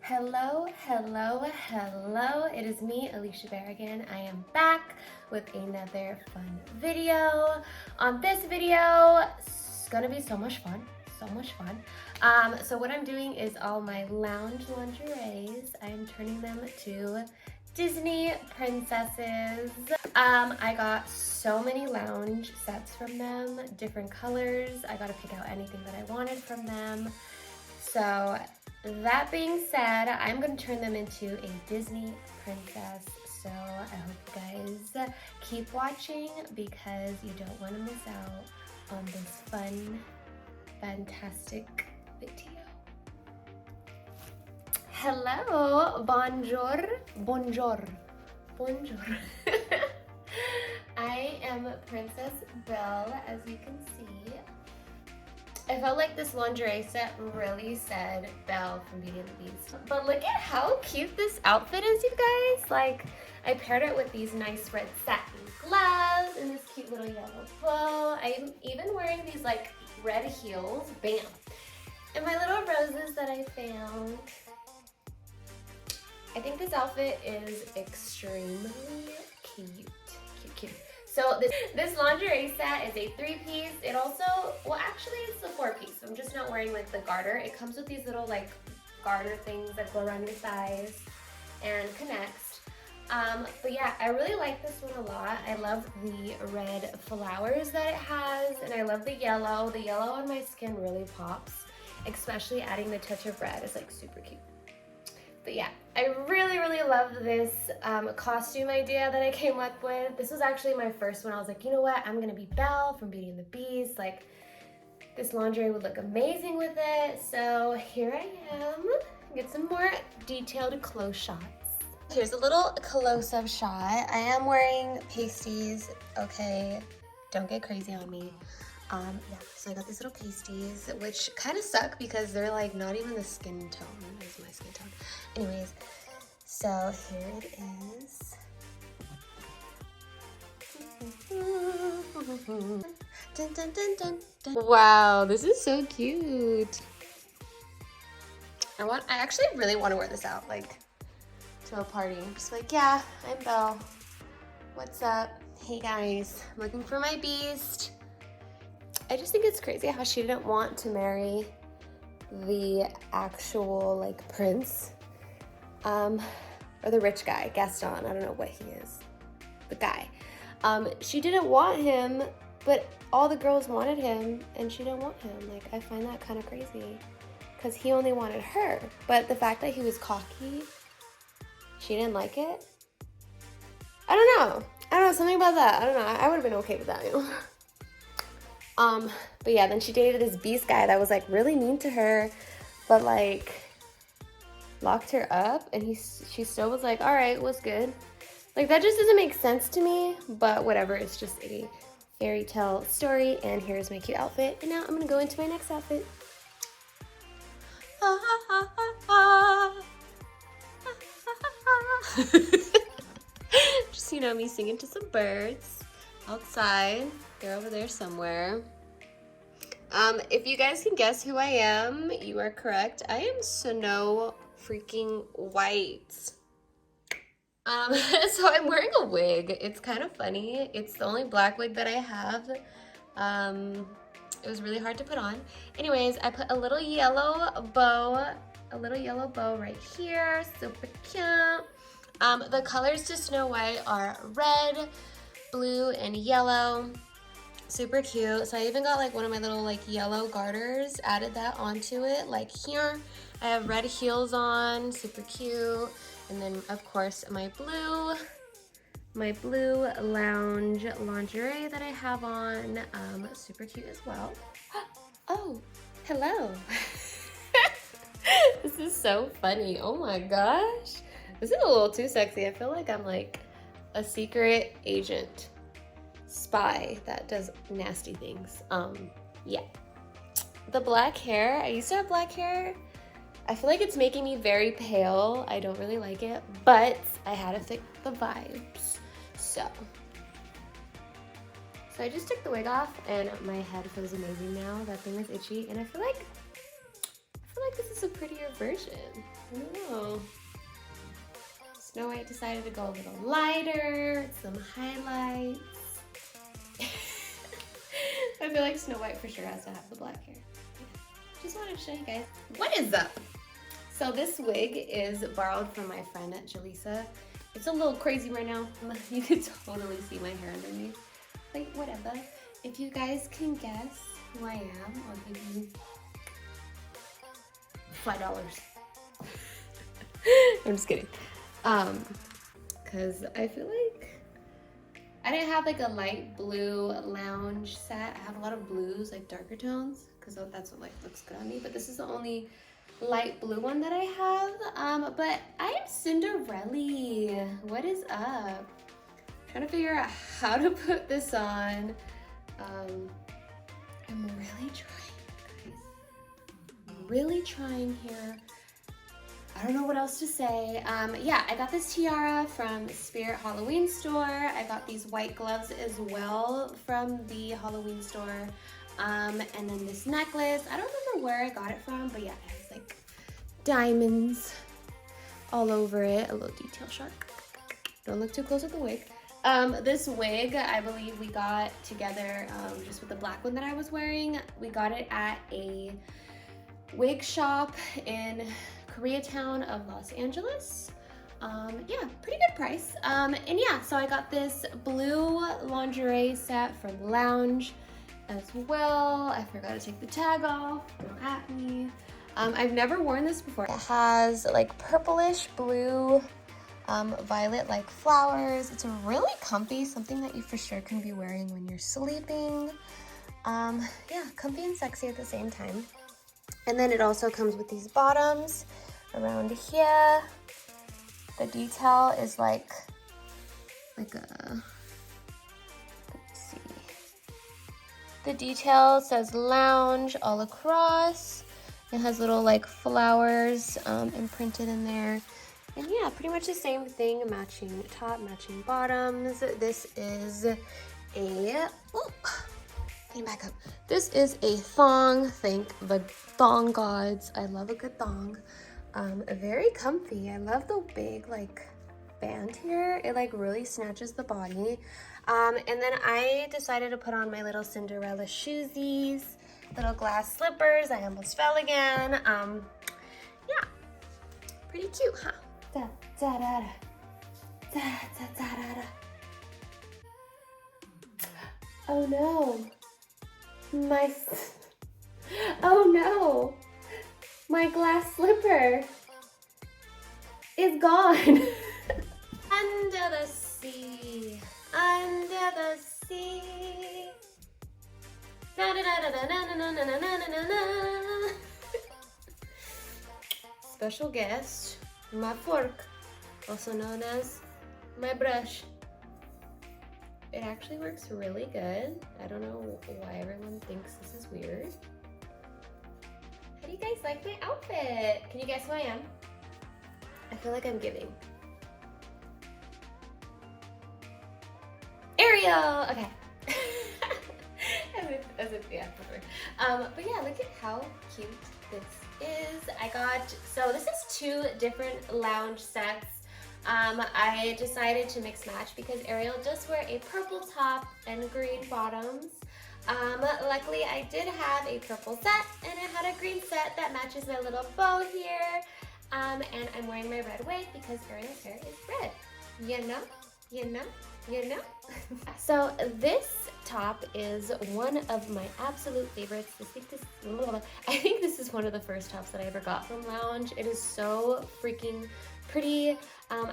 Hello, hello, hello. It is me, Alicia Bear again. I am back with another fun video. On this video, it's gonna be so much fun, so much fun. So what I'm doing is all my lounge lingeries. I am turning them to Disney princesses. I got so many lounge sets from them, different colors. I got to pick out anything that I wanted from them. So that being said, I'm going to turn them into a Disney princess. So I hope you guys keep watching because you don't want to miss out on this fun, fantastic video. Hello, bonjour, bonjour, bonjour. I am Princess Belle, as you can see. I felt like this lingerie set really said Belle from Beauty and the Beast. But look at how cute this outfit is, you guys. Like, I paired it with these nice red satin gloves and this cute little yellow bow. I'm even wearing these like red heels, bam. And my little roses that I found. I think this outfit is extremely cute, cute. So this lingerie set is a 3-piece. It also, well actually it's a 4-piece. So I'm just not wearing like the garter. It comes with these little like garter things that go around your thighs and connects. But yeah, I really like this one a lot. I love the red flowers that it has, and I love the yellow. The yellow on my skin really pops, especially adding the touch of red is like super cute. But yeah, I really love this costume idea that I came up with. This was actually my first one. I was like, you know what? I'm gonna be Belle from Beauty and the Beast. Like, this lingerie would look amazing with it. So here I am. Get some more detailed close shots. Here's a little close-up shot. I am wearing pasties, okay? Don't get crazy on me. Yeah, so I got these little pasties, which kind of suck because they're like not even the skin tone. This is my skin tone. Anyways, so here it is. Dun, dun, dun, dun, dun. Wow, this is so cute. I actually really want to wear this out, like, to a party. I'm just like, yeah, I'm Belle. What's up? Hey guys, I'm looking for my beast. I just think it's crazy how she didn't want to marry the actual like prince, or the rich guy, Gaston. I don't know what he is, the guy. She didn't want him, but all the girls wanted him, and she didn't want him. Like, I find that kind of crazy, because he only wanted her. But the fact that he was cocky, she didn't like it. I don't know, something about that. I don't know. I would have been okay with that, you know. But yeah, then she dated this beast guy that was like really mean to her, but like locked her up, and she still was like, all right, what's good? Like, that just doesn't make sense to me, but whatever, it's just a fairy tale story. And here's my cute outfit, and now I'm gonna go into my next outfit. Just, you know, me singing to some birds outside. They're over there somewhere. If you guys can guess who I am, you are correct. I am Snow freaking White. So I'm wearing a wig. It's kind of funny. It's the only black wig that I have. It was really hard to put on. Anyways, I put a little yellow bow right here. Super cute. The colors to Snow White are red, blue, and yellow. Super cute. So I even got like one of my little like yellow garters, added that onto it, like here. I have red heels on, super cute. And then of course my blue lounge lingerie that I have on, super cute as well. Oh, hello. This is so funny. Oh my gosh. This is a little too sexy. I feel like I'm like a secret agent spy that does nasty things. Yeah. The black hair, I used to have black hair. I feel like it's making me very pale. I don't really like it, but I had to fit the vibes. So I just took the wig off, and my head feels amazing now. That thing was itchy, and I feel like this is a prettier version. I don't know. Snow White decided to go a little lighter, some highlights. I feel like Snow White for sure has to have the black hair. Yeah. Just wanted to show you guys. What is up? So this wig is borrowed from my friend at Jaleesa. It's a little crazy right now. You can totally see my hair underneath. Like, whatever. If you guys can guess who I am, I'll give you $5. I'm just kidding. Cause I feel like I didn't have like a light blue lounge set. I have a lot of blues, like darker tones, cause that's what like looks good on me. But this is the only light blue one that I have. But I am Cinderella. What is up? Trying to figure out how to put this on. I'm really trying, guys. I'm really trying here. I don't know what else to say. Yeah, I got this tiara from Spirit Halloween store. I got these white gloves as well from the Halloween store. And then this necklace. I don't remember where I got it from, but yeah, it has like diamonds all over it. A little detail shot. Don't look too close at the wig. This wig, I believe we got together just with the black one that I was wearing. We got it at a wig shop in Koreatown of Los Angeles. Yeah, pretty good price. And yeah, so I got this blue lingerie set from Lounge as well. I forgot to take the tag off. Don't at me. I've never worn this before. It has like purplish blue, violet like flowers. It's really comfy, something that you for sure can be wearing when you're sleeping. Yeah, comfy and sexy at the same time. And then it also comes with these bottoms around here. The detail is like a, let's see. The detail says Lounge all across. It has little like flowers imprinted in there. And yeah, pretty much the same thing, matching top, matching bottoms. This is a, getting back up. This is a thong, thank the thong gods. I love a good thong. Very comfy. I love the big like band here. It like really snatches the body. And then I decided to put on my little Cinderella shoesies, little glass slippers. I almost fell again. Yeah, pretty cute, huh? Da, da, da, da, da, da, da, da. Oh no. Oh no. My glass slipper is gone. Under the sea, under the sea. Da, da, da, da, da, da, da, da, da, da, da. Special guest, my fork, also known as my brush. It actually works really good. I don't know why everyone thinks this is weird. How do you guys like my outfit? Can you guess who I am? I feel like I'm giving. Ariel! Okay. Yeah, but yeah, look at how cute this is. So this is 2 different lounge sets. I decided to mix match because Ariel does wear a purple top and green bottoms. Luckily I did have a purple set and it had a green set that matches my little bow here. And I'm wearing my red wig because Ariel's hair is red. You know? You know? You know? So this top is one of my absolute favorites. I think this is one of the first tops that I ever got from Lounge. It is so freaking pretty.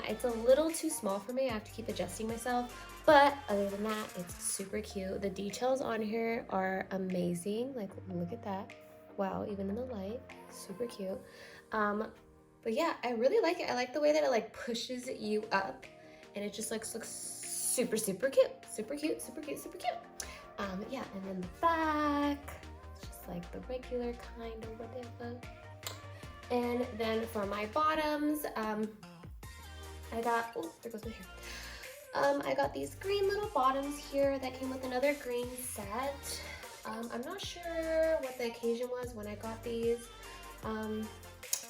It's a little too small for me. I have to keep adjusting myself. But other than that, it's super cute. The details on here are amazing. Like, look at that. Wow, even in the light, super cute. But yeah, I really like it. I like the way that it like pushes you up and it just like looks super, super cute. Super cute, super cute, super cute. Yeah, and then the back, it's just like the regular kind of whatever. And then for my bottoms, I got, oh, there goes my hair. I got these green little bottoms here that came with another green set. I'm not sure what the occasion was when I got these.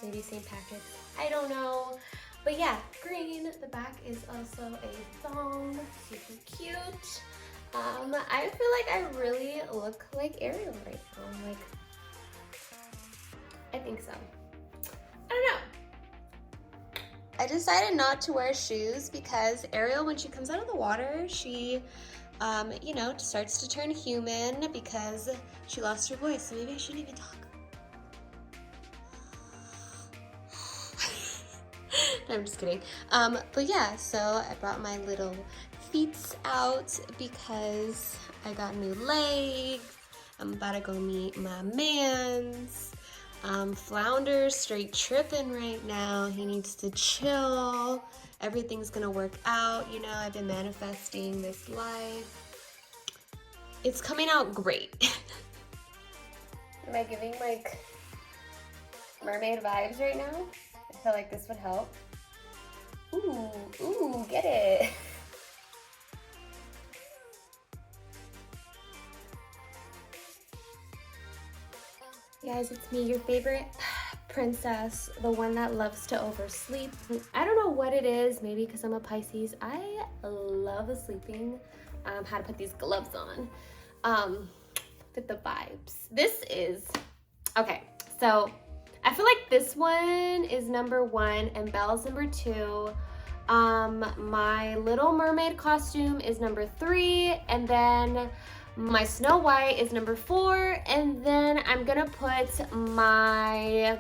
Maybe St. Patrick's, I don't know. But yeah, green. The back is also a thong, super cute. I feel like I really look like Ariel right now. Like, I think so. I don't know. I decided not to wear shoes because Ariel, when she comes out of the water, she, you know, starts to turn human because she lost her voice. So maybe I shouldn't even talk. No, I'm just kidding. But yeah, so I brought my little feet out because I got new legs. I'm about to go meet my mans. Flounder's straight tripping right now. He needs to chill. Everything's gonna work out. You know, I've been manifesting this life. It's coming out great. Am I giving like mermaid vibes right now? I feel like this would help. Ooh, get it. Guys, it's me, your favorite princess, the one that loves to oversleep. I don't know what it is, maybe because I'm a Pisces. I love sleeping. How to put these gloves on. With the vibes. This is, okay, so I feel like this one is number 1 and Belle's number 2. My Little Mermaid costume is number 3, and then my Snow White is number 4, and then I'm gonna put my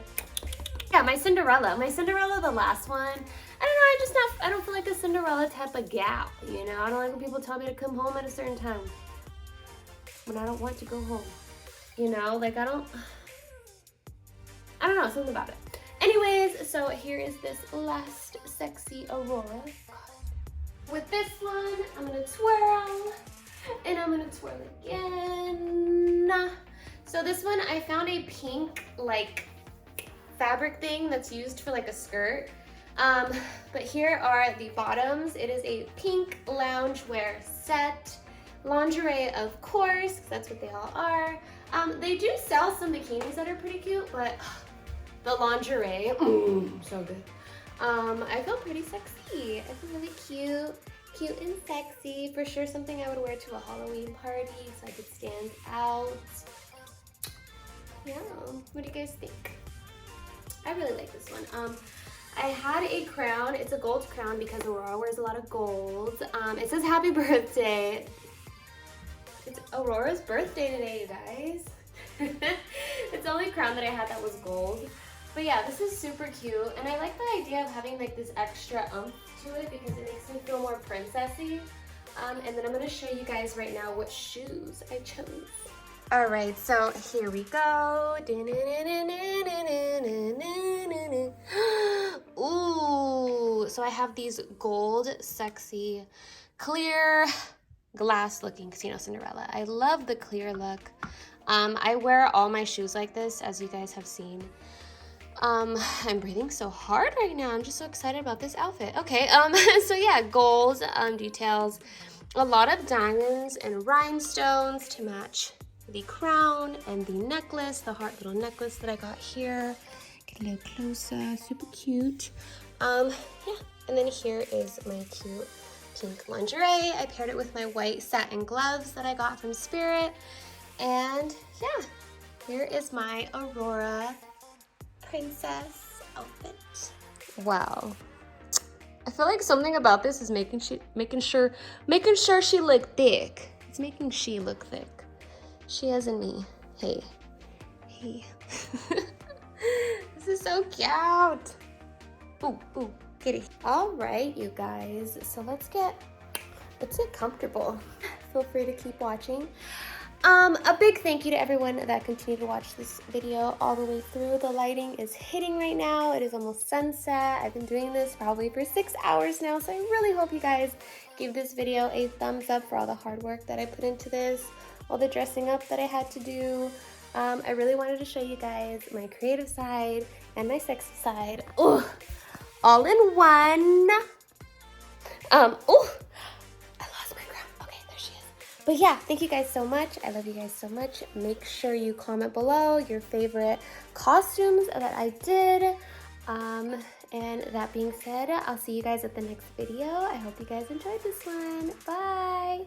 Cinderella. My Cinderella, the last one. I don't know, I don't feel like a Cinderella type of gal, you know? I don't like when people tell me to come home at a certain time when I don't want to go home, you know? Like, I don't know, something about it. Anyways, so here is this last sexy Aurora. With this one, I'm gonna twirl, and I'm gonna twirl again. So this one, I found a pink, like, fabric thing that's used for, like, a skirt. But here are the bottoms. It is a pink loungewear set. Lingerie, of course, because that's what they all are. They do sell some bikinis that are pretty cute, but the lingerie, so good. I feel pretty sexy. I feel really cute and sexy. For sure something I would wear to a Halloween party so I could stand out. Yeah, what do you guys think? I really like this one. I had a crown. It's a gold crown because Aurora wears a lot of gold. It says happy birthday. It's Aurora's birthday today, you guys. It's the only crown that I had that was gold. But yeah, this is super cute, and I like the idea of having like this extra oomph to it because it makes me feel more princessy. And then I'm gonna show you guys right now what shoes I chose. All right, so here we go. Ooh, so I have these gold, sexy, clear glass looking Casino Cinderella. I love the clear look. I wear all my shoes like this, as you guys have seen. I'm breathing so hard right now. I'm just so excited about this outfit. Okay, so yeah, gold details, a lot of diamonds and rhinestones to match the crown and the necklace, the heart little necklace that I got here. Get a little closer, super cute. Yeah, and then here is my cute pink lingerie. I paired it with my white satin gloves that I got from Spirit. And yeah, here is my Aurora princess outfit. Wow. I feel like something about this is making sure she look thick. It's making she look thick. She as in me. Hey. This is so cute. Ooh, kitty. All right, you guys. So let's get comfortable. Feel free to keep watching. A big thank you to everyone that continued to watch this video all the way through. The lighting is hitting right now. It is almost sunset. I've been doing this probably for 6 hours now, so I really hope you guys give this video a thumbs up for all the hard work that I put into this, all the dressing up that I had to do. I really wanted to show you guys my creative side and my sexy side. Ooh, all in one. But yeah, thank you guys so much. I love you guys so much. Make sure you comment below your favorite costumes that I did. And that being said, I'll see you guys at the next video. I hope you guys enjoyed this one. Bye!